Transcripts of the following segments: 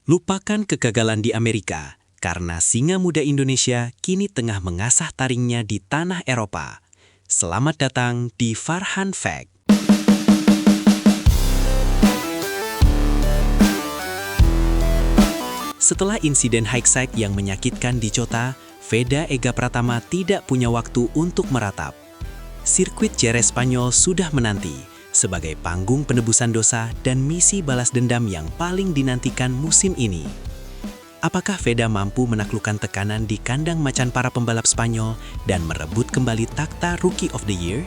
Lupakan kegagalan di Amerika, karena singa muda Indonesia kini tengah mengasah taringnya di tanah Eropa. Selamat datang di Farhan Fact. Setelah insiden hike yang menyakitkan di Chota, Veda Ega Pratama tidak punya waktu untuk meratap. Sirkuit Jerez Spanyol sudah menanti sebagai panggung penebusan dosa dan misi balas dendam yang paling dinantikan musim ini. Apakah Veda mampu menaklukkan tekanan di kandang macan para pembalap Spanyol dan merebut kembali takhta Rookie of the Year?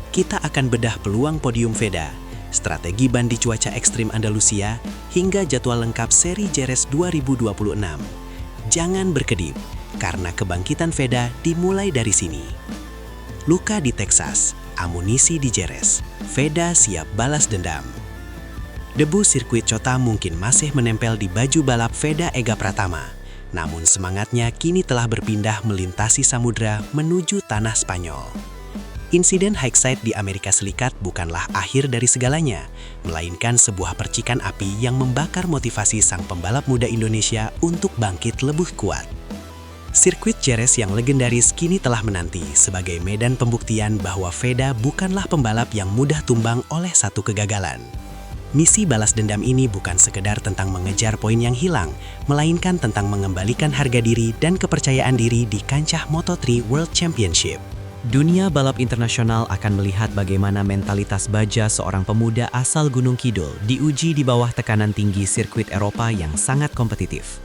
Kita akan bedah peluang podium Veda, strategi ban di cuaca ekstrim Andalusia, hingga jadwal lengkap seri Jerez 2026. Jangan berkedip, karena kebangkitan Veda dimulai dari sini. Luka di Texas, amunisi di Jerez, Veda siap balas dendam. Debu sirkuit Chota mungkin masih menempel di baju balap Veda Ega Pratama, namun semangatnya kini telah berpindah melintasi samudra menuju tanah Spanyol. Insiden hike di Amerika Serikat bukanlah akhir dari segalanya, melainkan sebuah percikan api yang membakar motivasi sang pembalap muda Indonesia untuk bangkit lebih kuat. Sirkuit Jerez yang legendaris kini telah menanti sebagai medan pembuktian bahwa Veda bukanlah pembalap yang mudah tumbang oleh satu kegagalan. Misi balas dendam ini bukan sekedar tentang mengejar poin yang hilang, melainkan tentang mengembalikan harga diri dan kepercayaan diri di kancah Moto3 World Championship. Dunia balap internasional akan melihat bagaimana mentalitas baja seorang pemuda asal Gunung Kidul diuji di bawah tekanan tinggi sirkuit Eropa yang sangat kompetitif.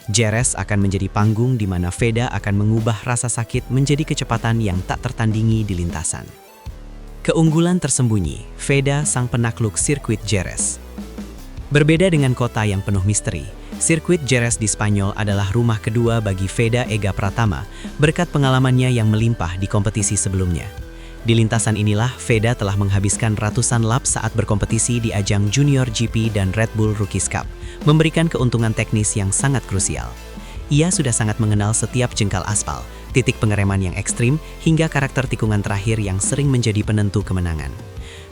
Jerez akan menjadi panggung di mana Veda akan mengubah rasa sakit menjadi kecepatan yang tak tertandingi di lintasan. Keunggulan tersembunyi, Veda sang penakluk sirkuit Jerez. Berbeda dengan kota yang penuh misteri, sirkuit Jerez di Spanyol adalah rumah kedua bagi Veda Ega Pratama berkat pengalamannya yang melimpah di kompetisi sebelumnya. Di lintasan inilah Veda telah menghabiskan ratusan lap saat berkompetisi di ajang Junior GP dan Red Bull Rookies Cup, memberikan keuntungan teknis yang sangat krusial. Ia sudah sangat mengenal setiap jengkal aspal, titik pengereman yang ekstrim, hingga karakter tikungan terakhir yang sering menjadi penentu kemenangan.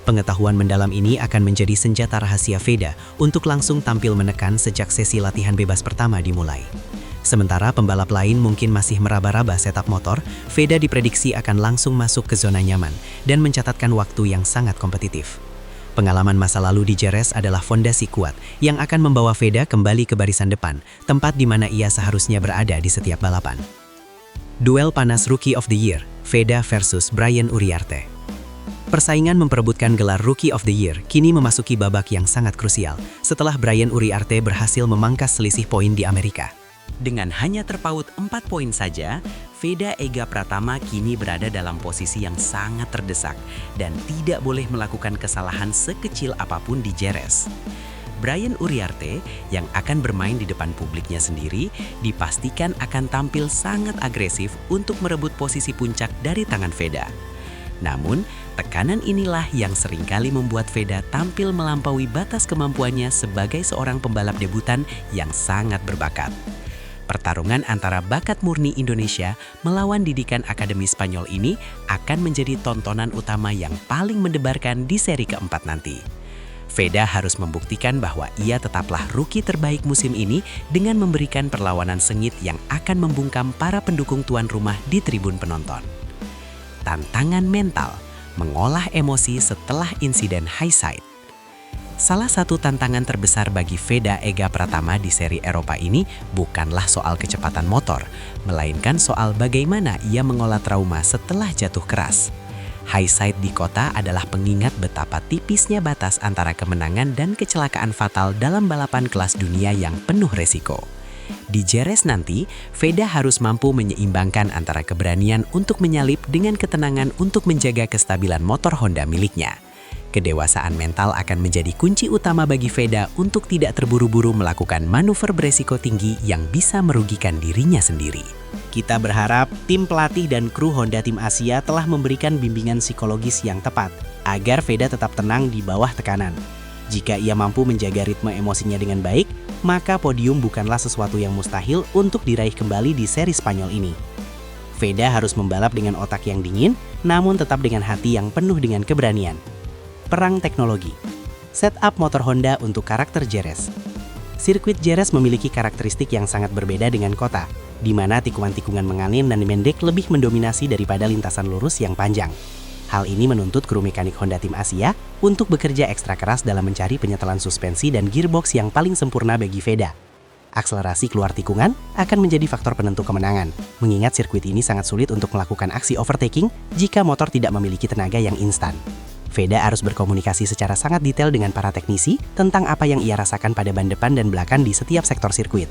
Pengetahuan mendalam ini akan menjadi senjata rahasia Veda untuk langsung tampil menekan sejak sesi latihan bebas pertama dimulai. Sementara pembalap lain mungkin masih meraba-raba setup motor, Veda diprediksi akan langsung masuk ke zona nyaman dan mencatatkan waktu yang sangat kompetitif. Pengalaman masa lalu di Jerez adalah fondasi kuat yang akan membawa Veda kembali ke barisan depan, tempat di mana ia seharusnya berada di setiap balapan. Duel panas Rookie of the Year, Veda versus Brian Uriarte. Persaingan memperebutkan gelar Rookie of the Year kini memasuki babak yang sangat krusial setelah Brian Uriarte berhasil memangkas selisih poin di Amerika. Dengan hanya terpaut 4 poin saja, Veda Ega Pratama kini berada dalam posisi yang sangat terdesak dan tidak boleh melakukan kesalahan sekecil apapun di Jerez. Brian Uriarte yang akan bermain di depan publiknya sendiri dipastikan akan tampil sangat agresif untuk merebut posisi puncak dari tangan Veda. Namun, tekanan inilah yang seringkali membuat Veda tampil melampaui batas kemampuannya sebagai seorang pembalap debutan yang sangat berbakat. Pertarungan antara bakat murni Indonesia melawan didikan Akademi Spanyol ini akan menjadi tontonan utama yang paling mendebarkan di seri keempat nanti. Veda harus membuktikan bahwa ia tetaplah rookie terbaik musim ini dengan memberikan perlawanan sengit yang akan membungkam para pendukung tuan rumah di tribun penonton. Tantangan mental, mengolah emosi setelah insiden high side. Salah satu tantangan terbesar bagi Veda Ega Pratama di seri Eropa ini bukanlah soal kecepatan motor, melainkan soal bagaimana ia mengolah trauma setelah jatuh keras. High side di kota adalah pengingat betapa tipisnya batas antara kemenangan dan kecelakaan fatal dalam balapan kelas dunia yang penuh resiko. Di Jerez nanti, Veda harus mampu menyeimbangkan antara keberanian untuk menyalip dengan ketenangan untuk menjaga kestabilan motor Honda miliknya. Kedewasaan mental akan menjadi kunci utama bagi Veda untuk tidak terburu-buru melakukan manuver beresiko tinggi yang bisa merugikan dirinya sendiri. Kita berharap tim pelatih dan kru Honda Tim Asia telah memberikan bimbingan psikologis yang tepat agar Veda tetap tenang di bawah tekanan. Jika ia mampu menjaga ritme emosinya dengan baik, maka podium bukanlah sesuatu yang mustahil untuk diraih kembali di seri Spanyol ini. Veda harus membalap dengan otak yang dingin, namun tetap dengan hati yang penuh dengan keberanian. Perang teknologi. Setup motor Honda untuk karakter Jerez. Sirkuit Jerez memiliki karakteristik yang sangat berbeda dengan kota, di mana tikungan-tikungan mengalir dan mendek lebih mendominasi daripada lintasan lurus yang panjang. Hal ini menuntut kru mekanik Honda Tim Asia untuk bekerja ekstra keras dalam mencari penyetelan suspensi dan gearbox yang paling sempurna bagi Veda. Akselerasi keluar tikungan akan menjadi faktor penentu kemenangan, mengingat sirkuit ini sangat sulit untuk melakukan aksi overtaking jika motor tidak memiliki tenaga yang instan. Veda harus berkomunikasi secara sangat detail dengan para teknisi tentang apa yang ia rasakan pada ban depan dan belakang di setiap sektor sirkuit.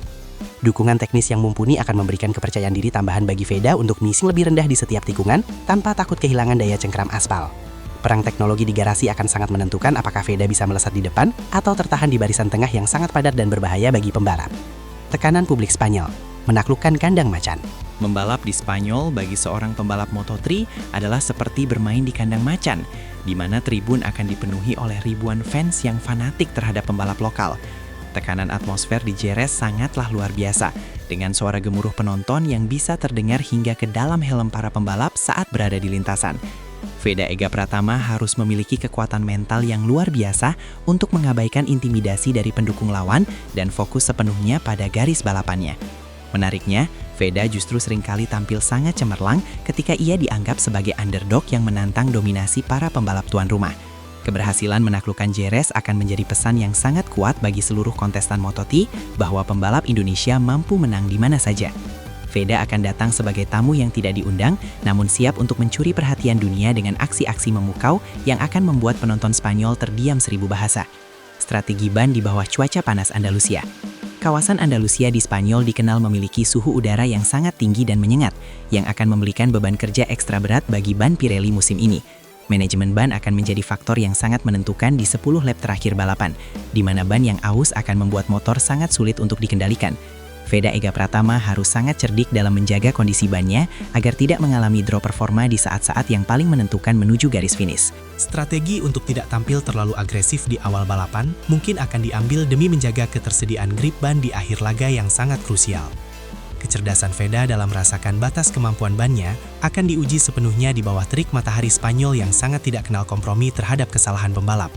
Dukungan teknis yang mumpuni akan memberikan kepercayaan diri tambahan bagi Veda untuk finishing lebih rendah di setiap tikungan tanpa takut kehilangan daya cengkram aspal. Perang teknologi di garasi akan sangat menentukan apakah Veda bisa melesat di depan atau tertahan di barisan tengah yang sangat padat dan berbahaya bagi pembalap. Tekanan publik Spanyol menaklukkan kandang macan. Membalap di Spanyol bagi seorang pembalap Moto3 adalah seperti bermain di kandang macan, di mana tribun akan dipenuhi oleh ribuan fans yang fanatik terhadap pembalap lokal. Tekanan atmosfer di Jerez sangatlah luar biasa, dengan suara gemuruh penonton yang bisa terdengar hingga ke dalam helm para pembalap saat berada di lintasan. Veda Ega Pratama harus memiliki kekuatan mental yang luar biasa untuk mengabaikan intimidasi dari pendukung lawan dan fokus sepenuhnya pada garis balapannya. Menariknya, Veda justru seringkali tampil sangat cemerlang ketika ia dianggap sebagai underdog yang menantang dominasi para pembalap tuan rumah. Keberhasilan menaklukkan Jerez akan menjadi pesan yang sangat kuat bagi seluruh kontestan Moto3 bahwa pembalap Indonesia mampu menang di mana saja. Veda akan datang sebagai tamu yang tidak diundang, namun siap untuk mencuri perhatian dunia dengan aksi-aksi memukau yang akan membuat penonton Spanyol terdiam 1000 bahasa. Strategi ban di bawah cuaca panas Andalusia. Kawasan Andalusia di Spanyol dikenal memiliki suhu udara yang sangat tinggi dan menyengat, yang akan memberikan beban kerja ekstra berat bagi ban Pirelli musim ini. Manajemen ban akan menjadi faktor yang sangat menentukan di 10 lap terakhir balapan, di mana ban yang aus akan membuat motor sangat sulit untuk dikendalikan. Veda Ega Pratama harus sangat cerdik dalam menjaga kondisi bannya agar tidak mengalami drop performa di saat-saat yang paling menentukan menuju garis finish. Strategi untuk tidak tampil terlalu agresif di awal balapan mungkin akan diambil demi menjaga ketersediaan grip ban di akhir laga yang sangat krusial. Kecerdasan Veda dalam merasakan batas kemampuan bannya akan diuji sepenuhnya di bawah terik matahari Spanyol yang sangat tidak kenal kompromi terhadap kesalahan pembalap.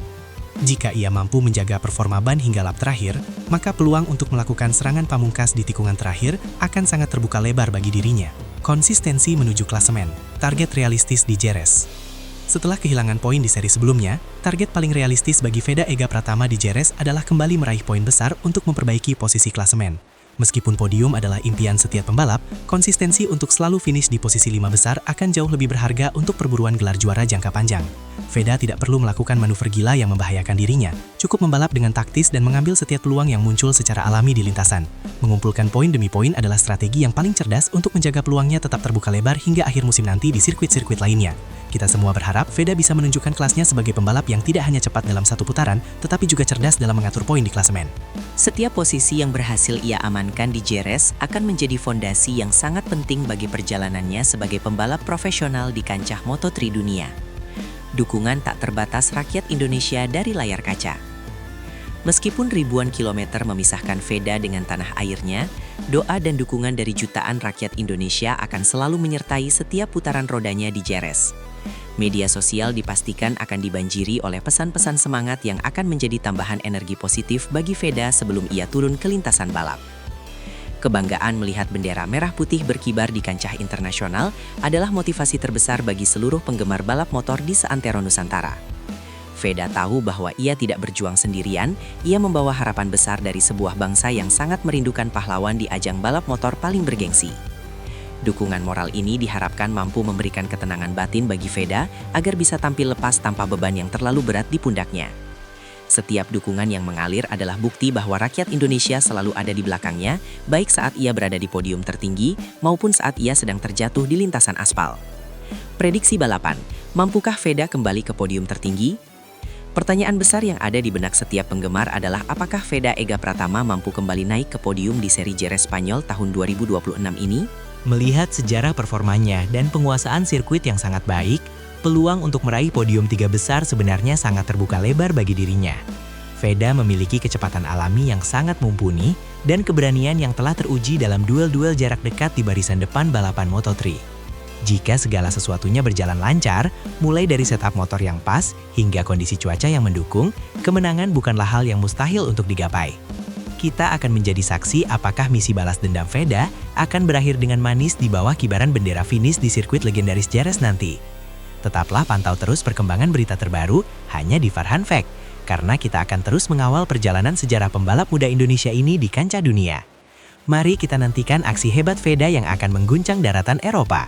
Jika ia mampu menjaga performa ban hingga lap terakhir, maka peluang untuk melakukan serangan pamungkas di tikungan terakhir akan sangat terbuka lebar bagi dirinya. Konsistensi menuju klasemen, target realistis di Jerez. Setelah kehilangan poin di seri sebelumnya, target paling realistis bagi Veda Ega Pratama di Jerez adalah kembali meraih poin besar untuk memperbaiki posisi klasemen. Meskipun podium adalah impian setiap pembalap, konsistensi untuk selalu finish di posisi 5 besar akan jauh lebih berharga untuk perburuan gelar juara jangka panjang. Veda tidak perlu melakukan manuver gila yang membahayakan dirinya, cukup membalap dengan taktis dan mengambil setiap peluang yang muncul secara alami di lintasan. Mengumpulkan poin demi poin adalah strategi yang paling cerdas untuk menjaga peluangnya tetap terbuka lebar hingga akhir musim nanti di sirkuit-sirkuit lainnya. Kita semua berharap Veda bisa menunjukkan kelasnya sebagai pembalap yang tidak hanya cepat dalam satu putaran, tetapi juga cerdas dalam mengatur poin di klasemen. Setiap posisi yang berhasil ia amankan di Jerez akan menjadi fondasi yang sangat penting bagi perjalanannya sebagai pembalap profesional di kancah Moto3 dunia. Dukungan tak terbatas rakyat Indonesia dari layar kaca. Meskipun ribuan kilometer memisahkan Veda dengan tanah airnya, doa dan dukungan dari jutaan rakyat Indonesia akan selalu menyertai setiap putaran rodanya di Jerez. Media sosial dipastikan akan dibanjiri oleh pesan-pesan semangat yang akan menjadi tambahan energi positif bagi Veda sebelum ia turun ke lintasan balap. Kebanggaan melihat bendera merah putih berkibar di kancah internasional adalah motivasi terbesar bagi seluruh penggemar balap motor di seantero Nusantara. Veda tahu bahwa ia tidak berjuang sendirian, ia membawa harapan besar dari sebuah bangsa yang sangat merindukan pahlawan di ajang balap motor paling bergengsi. Dukungan moral ini diharapkan mampu memberikan ketenangan batin bagi Veda agar bisa tampil lepas tanpa beban yang terlalu berat di pundaknya. Setiap dukungan yang mengalir adalah bukti bahwa rakyat Indonesia selalu ada di belakangnya, baik saat ia berada di podium tertinggi maupun saat ia sedang terjatuh di lintasan aspal. Prediksi balapan, mampukah Veda kembali ke podium tertinggi? Pertanyaan besar yang ada di benak setiap penggemar adalah apakah Veda Ega Pratama mampu kembali naik ke podium di seri Jerez Spanyol tahun 2026 ini? Melihat sejarah performanya dan penguasaan sirkuit yang sangat baik, peluang untuk meraih podium 3 besar sebenarnya sangat terbuka lebar bagi dirinya. Veda memiliki kecepatan alami yang sangat mumpuni dan keberanian yang telah teruji dalam duel-duel jarak dekat di barisan depan balapan Moto3. Jika segala sesuatunya berjalan lancar, mulai dari setup motor yang pas hingga kondisi cuaca yang mendukung, kemenangan bukanlah hal yang mustahil untuk digapai. kita akan menjadi saksi apakah misi balas dendam Veda akan berakhir dengan manis di bawah kibaran bendera finish di sirkuit legendaris Jerez nanti. Tetaplah pantau terus perkembangan berita terbaru hanya di Farhan Fact, karena kita akan terus mengawal perjalanan sejarah pembalap muda Indonesia ini di kancah dunia. Mari kita nantikan aksi hebat Veda yang akan mengguncang daratan Eropa.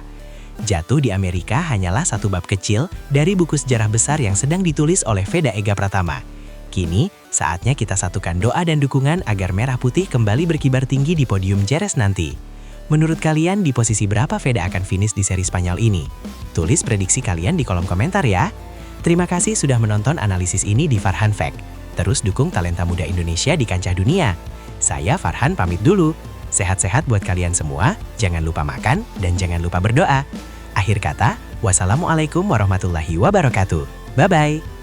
Jatuh di Amerika hanyalah satu bab kecil dari buku sejarah besar yang sedang ditulis oleh Veda Ega Pratama. Kini, saatnya kita satukan doa dan dukungan agar Merah Putih kembali berkibar tinggi di podium Jerez nanti. Menurut kalian, di posisi berapa Veda akan finish di seri Spanyol ini? Tulis prediksi kalian di kolom komentar ya. Terima kasih sudah menonton analisis ini di Farhan Fact. Terus dukung talenta muda Indonesia di kancah dunia. Saya Farhan pamit dulu. Sehat-sehat buat kalian semua, jangan lupa makan, dan jangan lupa berdoa. Akhir kata, wassalamualaikum warahmatullahi wabarakatuh. Bye-bye.